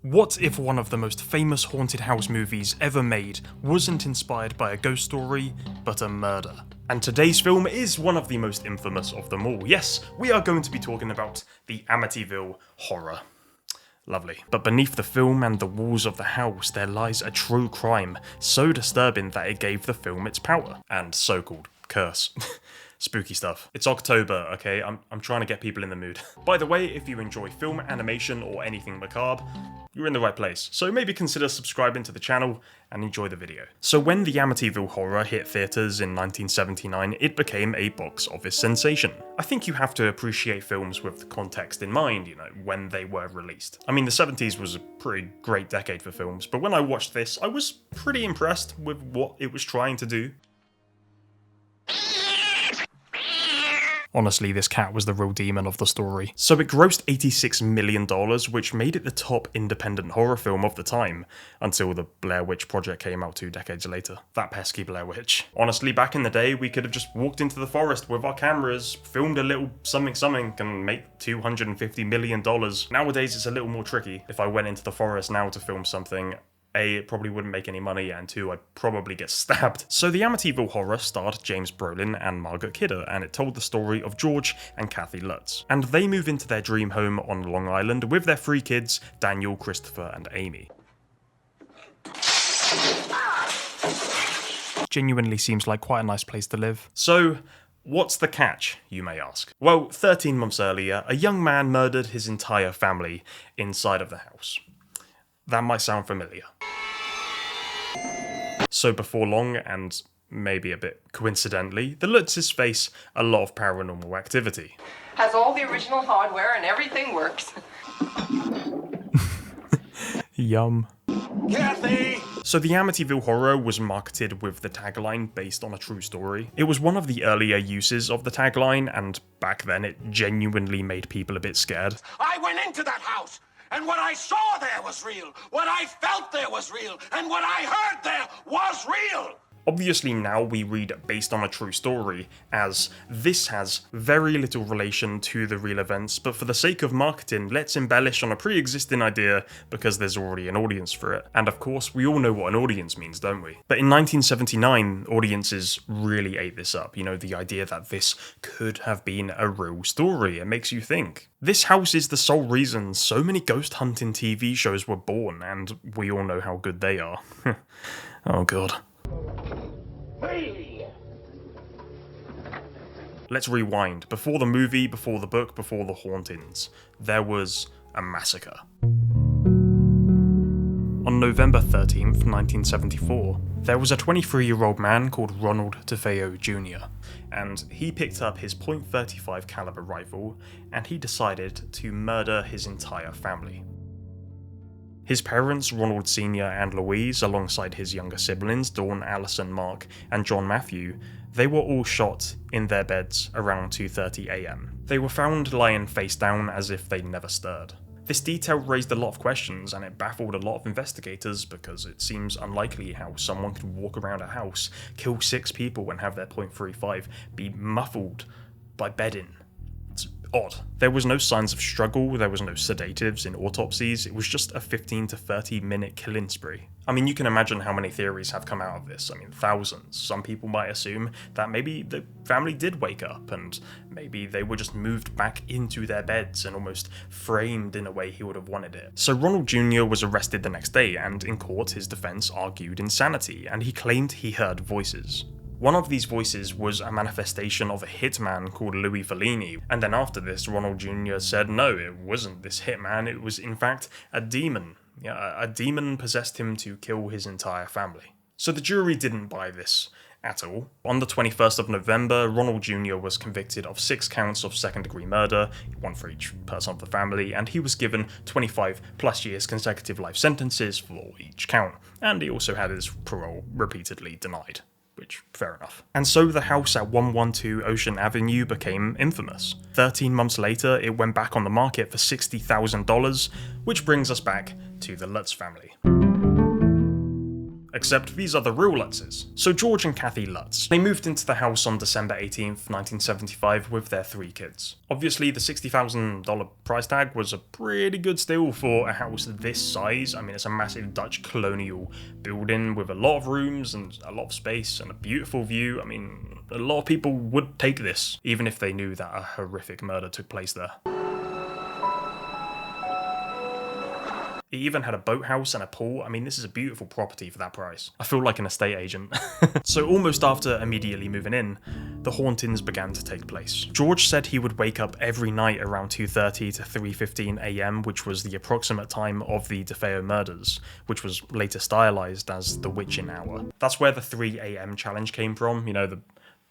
What if one of the most famous haunted house movies ever made wasn't inspired by a ghost story, but a murder? And today's film is one of the most infamous of them all. Yes, we are going to be talking about the Amityville Horror. Lovely. But beneath the film and the walls of the house, there lies a true crime, so disturbing that it gave the film its power, and so-called curse. Spooky stuff. It's October, okay? I'm trying to get people in the mood. By the way, if you enjoy film, animation, or anything macabre, you're in the right place. So maybe consider subscribing to the channel and enjoy the video. So when the Amityville Horror hit theaters in 1979, it became a box office sensation. I think you have to appreciate films with the context in mind, when they were released. I mean, the 70s was a pretty great decade for films, but when I watched this, I was pretty impressed with what it was trying to do. Honestly, this cat was the real demon of the story. So it grossed $86 million, which made it the top independent horror film of the time, until the Blair Witch Project came out 2 decades later. That pesky Blair Witch. Honestly, back in the day, we could have just walked into the forest with our cameras, filmed a little something, and make $250 million. Nowadays, it's a little more tricky. If I went into the forest now to film something, A, it probably wouldn't make any money, and 2, I'd probably get stabbed. So the Amityville Horror starred James Brolin and Margaret Kidder, and it told the story of George and Kathy Lutz. And they move into their dream home on Long Island with their 3 kids, Daniel, Christopher, and Amy. Genuinely seems like quite a nice place to live. So, what's the catch, you may ask? Well, 13 months earlier, a young man murdered his entire family inside of the house. That might sound familiar. So before long, and maybe a bit coincidentally, the Lutzes face a lot of paranormal activity. Has all the original hardware and everything works. Yum. Kathy! So the Amityville Horror was marketed with the tagline based on a true story. It was one of the earlier uses of the tagline, and back then it genuinely made people a bit scared. I went into that house! And what I saw there was real, what I felt there was real, and what I heard there was real! Obviously now we read based on a true story, as this has very little relation to the real events, but for the sake of marketing, let's embellish on a pre-existing idea because there's already an audience for it. And of course, we all know what an audience means, don't we? But in 1979, audiences really ate this up, the idea that this could have been a real story. It makes you think. This house is the sole reason so many ghost hunting TV shows were born, and we all know how good they are. Oh god. Hey! Let's rewind. Before the movie, before the book, before the hauntings, there was a massacre. On November 13th, 1974, there was a 23-year-old man called Ronald DeFeo Jr., and he picked up his .35 caliber rifle and he decided to murder his entire family. His parents, Ronald Sr. and Louise, alongside his younger siblings, Dawn, Allison, Mark, and John Matthew, they were all shot in their beds around 2:30 AM. They were found lying face down as if they'd never stirred. This detail raised a lot of questions, and it baffled a lot of investigators because it seems unlikely how someone could walk around a house, kill 6 people and have their .35 be muffled by bedding. Odd. There was no signs of struggle, there was no sedatives in autopsies, it was just a 15 to 30 minute killing spree. I mean, you can imagine how many theories have come out of this. I mean, thousands. Some people might assume that maybe the family did wake up and maybe they were just moved back into their beds and almost framed in a way he would have wanted it. So Ronald Jr. was arrested the next day, and in court his defense argued insanity, and he claimed he heard voices. One of these voices was a manifestation of a hitman called Louis Fellini, and then after this, Ronald Jr. said no, it wasn't this hitman, it was in fact a demon. Yeah, a demon possessed him to kill his entire family. So the jury didn't buy this at all. On the 21st of November, Ronald Jr. was convicted of 6 counts of second-degree murder, 1 for each person of the family, and he was given 25 plus years consecutive life sentences for each count, and he also had his parole repeatedly denied. Which, fair enough. And so the house at 112 Ocean Avenue became infamous. 13 months later, it went back on the market for $60,000, which brings us back to the Lutz family. Except these are the real Lutzes. So George and Kathy Lutz, they moved into the house on December 18th, 1975 with their 3 kids. Obviously the $60,000 price tag was a pretty good steal for a house this size. I mean, it's a massive Dutch colonial building with a lot of rooms and a lot of space and a beautiful view. I mean, a lot of people would take this, even if they knew that a horrific murder took place there. It even had a boathouse and a pool. I mean, this is a beautiful property for that price. I feel like an estate agent. So almost after immediately moving in, the hauntings began to take place. George said he would wake up every night around 2:30 to 3:15 AM, which was the approximate time of the DeFeo murders, which was later stylized as the witching hour. That's where the 3 AM challenge came from, you know,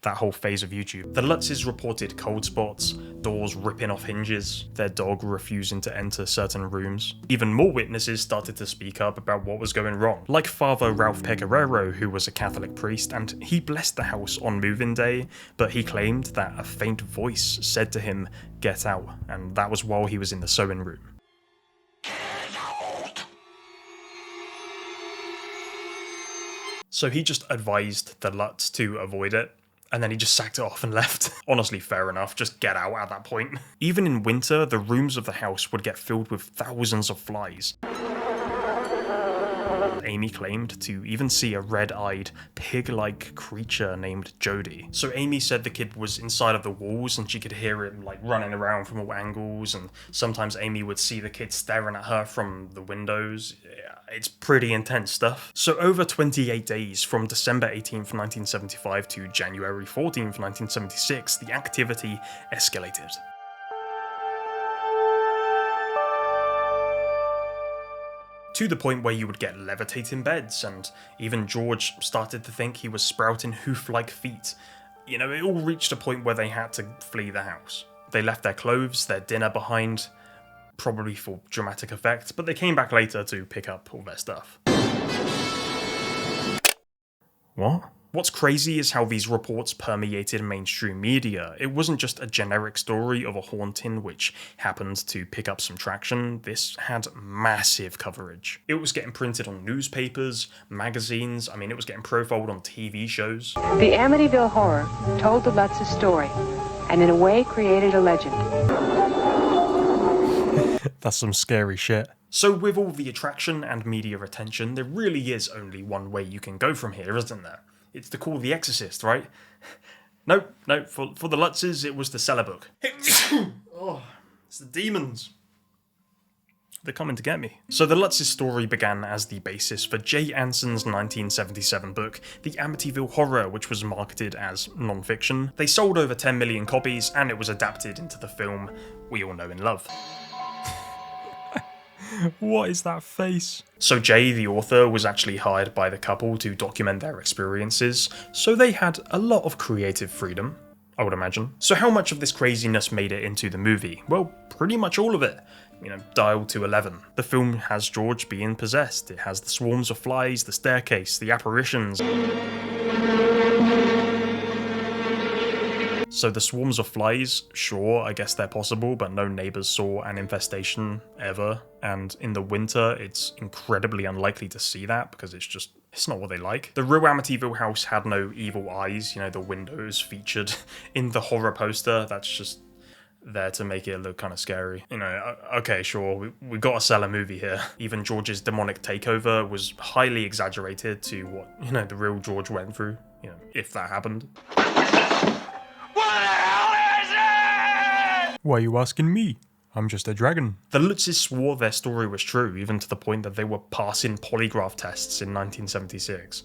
that whole phase of YouTube. The Lutzes reported cold spots, doors ripping off hinges, their dog refusing to enter certain rooms. Even more witnesses started to speak up about what was going wrong, like Father Ralph Pecoraro, who was a Catholic priest, and he blessed the house on move-in day, but he claimed that a faint voice said to him, "Get out," and that was while he was in the sewing room. So he just advised the Lutz to avoid it, and then he just sacked it off and left. Honestly, fair enough, just get out at that point. Even in winter, the rooms of the house would get filled with thousands of flies. Amy claimed to even see a red-eyed, pig-like creature named Jody. So Amy said the kid was inside of the walls and she could hear it like running around from all angles, and sometimes Amy would see the kid staring at her from the windows. Yeah, it's pretty intense stuff. So over 28 days, from December 18th, 1975 to January 14th, 1976, the activity escalated. To the point where you would get levitating beds, and even George started to think he was sprouting hoof-like feet. You know, it all reached a point where they had to flee the house. They left their clothes, their dinner behind, probably for dramatic effect, but they came back later to pick up all their stuff. What? What's crazy is how these reports permeated mainstream media. It wasn't just a generic story of a haunting which happened to pick up some traction. This had massive coverage. It was getting printed on newspapers, magazines. I mean, it was getting profiled on TV shows. The Amityville Horror told the Lutz's story, and in a way created a legend. That's some scary shit. So with all the attraction and media attention, there really is only one way you can go from here, isn't there? It's to call The Exorcist, right? No, for the Lutzes, it was the cellar book. Oh, it's the demons. They're coming to get me. So the Lutz's story began as the basis for Jay Anson's 1977 book, The Amityville Horror, which was marketed as non-fiction. They sold over 10 million copies, and it was adapted into the film we all know and love. What is that face? So Jay, the author, was actually hired by the couple to document their experiences, so they had a lot of creative freedom, I would imagine. So how much of this craziness made it into the movie? Well, pretty much all of it. You know, dialed to 11. The film has George being possessed. It has the swarms of flies, the staircase, the apparitions. So the swarms of flies, sure, I guess they're possible, but no neighbors saw an infestation ever. And in the winter, it's incredibly unlikely to see that because it's not what they like. The real Amityville house had no evil eyes, you know, the windows featured in the horror poster. That's just there to make it look kind of scary. You know, okay, sure, we got to sell a movie here. Even George's demonic takeover was highly exaggerated to what, you know, the real George went through, you know, if that happened. Why are you asking me? I'm just a dragon. The Lutzes swore their story was true, even to the point that they were passing polygraph tests in 1976.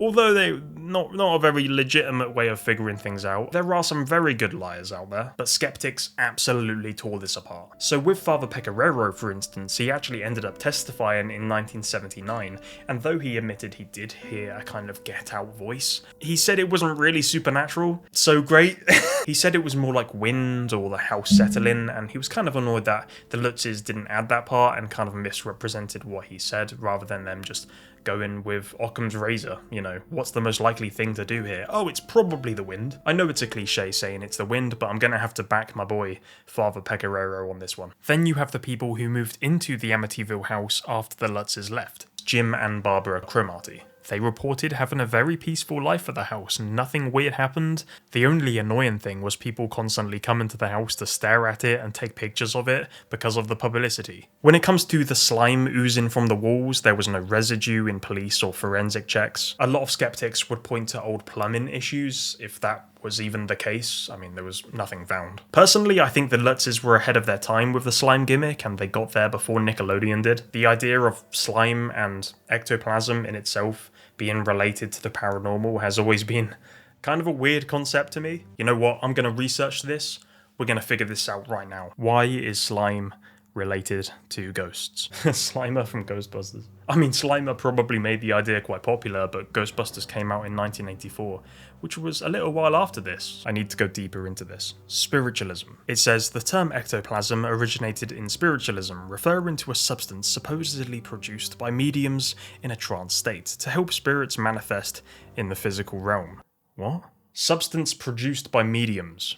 Although they're not a very legitimate way of figuring things out, there are some very good liars out there, but skeptics absolutely tore this apart. So with Father Pecoraro, for instance, he actually ended up testifying in 1979, and though he admitted he did hear a kind of get-out voice, he said it wasn't really supernatural. So great. He said it was more like wind or the house settling, and he was kind of annoyed that the Lutzes didn't add that part and kind of misrepresented what he said, rather than them just going with Occam's razor. You know, what's the most likely thing to do here? Oh, it's probably the wind. I know it's a cliche saying it's the wind, but I'm gonna have to back my boy Father Pecoraro on this one. Then you have the people who moved into the Amityville house after the Lutzes left. Jim and Barbara Cromartie. They reported having a very peaceful life at the house. Nothing weird happened. The only annoying thing was people constantly coming to the house to stare at it and take pictures of it because of the publicity. When it comes to the slime oozing from the walls, there was no residue in police or forensic checks. A lot of skeptics would point to old plumbing issues, if that was even the case. I mean, there was nothing found. Personally, I think the Lutzes were ahead of their time with the slime gimmick, and they got there before Nickelodeon did. The idea of slime and ectoplasm in itself being related to the paranormal has always been kind of a weird concept to me. You know what? I'm going to research this. We're going to figure this out right now. Why is slime related to ghosts? Slimer from Ghostbusters. I mean, Slimer probably made the idea quite popular, but Ghostbusters came out in 1984, which was a little while after this. I need to go deeper into this. Spiritualism. It says, the term ectoplasm originated in spiritualism, referring to a substance supposedly produced by mediums in a trance state to help spirits manifest in the physical realm. What? Substance produced by mediums.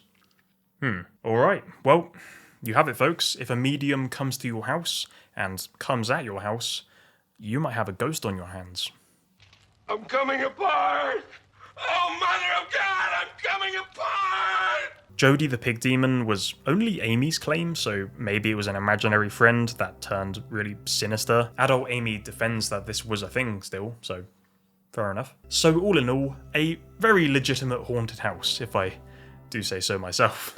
Alright, well, you have it, folks. If a medium comes to your house and comes at your house, you might have a ghost on your hands. I'm coming apart! Oh, Mother of God, I'm coming apart! Jody the Pig Demon was only Amy's claim, so maybe it was an imaginary friend that turned really sinister. Adult Amy defends that this was a thing still, so fair enough. So all in all, a very legitimate haunted house, if I do say so myself.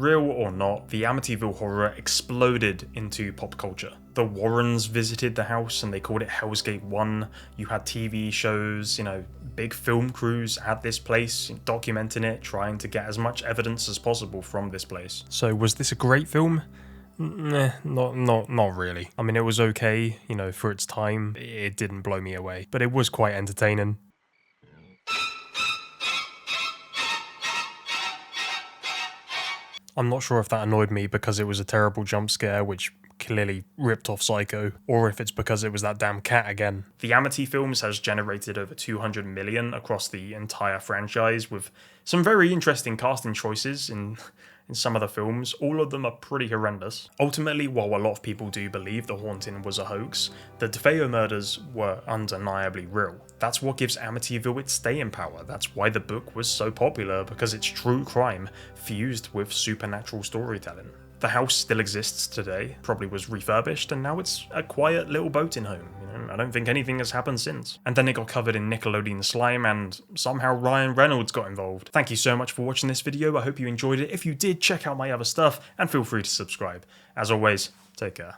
Real or not, the Amityville Horror exploded into pop culture. The Warrens visited the house and they called it Hell's Gate 1. You had TV shows, big film crews at this place, documenting it, trying to get as much evidence as possible from this place. So was this a great film? Not really. I mean, it was okay, for its time. It didn't blow me away, but it was quite entertaining. I'm not sure if that annoyed me because it was a terrible jump scare, which clearly ripped off Psycho, or if it's because it was that damn cat again. The Amity films has generated over 200 million across the entire franchise, with some very interesting casting choices in some of the films. All of them are pretty horrendous. Ultimately, while a lot of people do believe the haunting was a hoax, the DeFeo murders were undeniably real. That's what gives Amityville its staying power. That's why the book was so popular, because it's true crime fused with supernatural storytelling. The house still exists today, probably was refurbished, and now it's a quiet little boating home. I don't think anything has happened since. And then it got covered in Nickelodeon slime, and somehow Ryan Reynolds got involved. Thank you so much for watching this video. I hope you enjoyed it. If you did, check out my other stuff, and feel free to subscribe. As always, take care.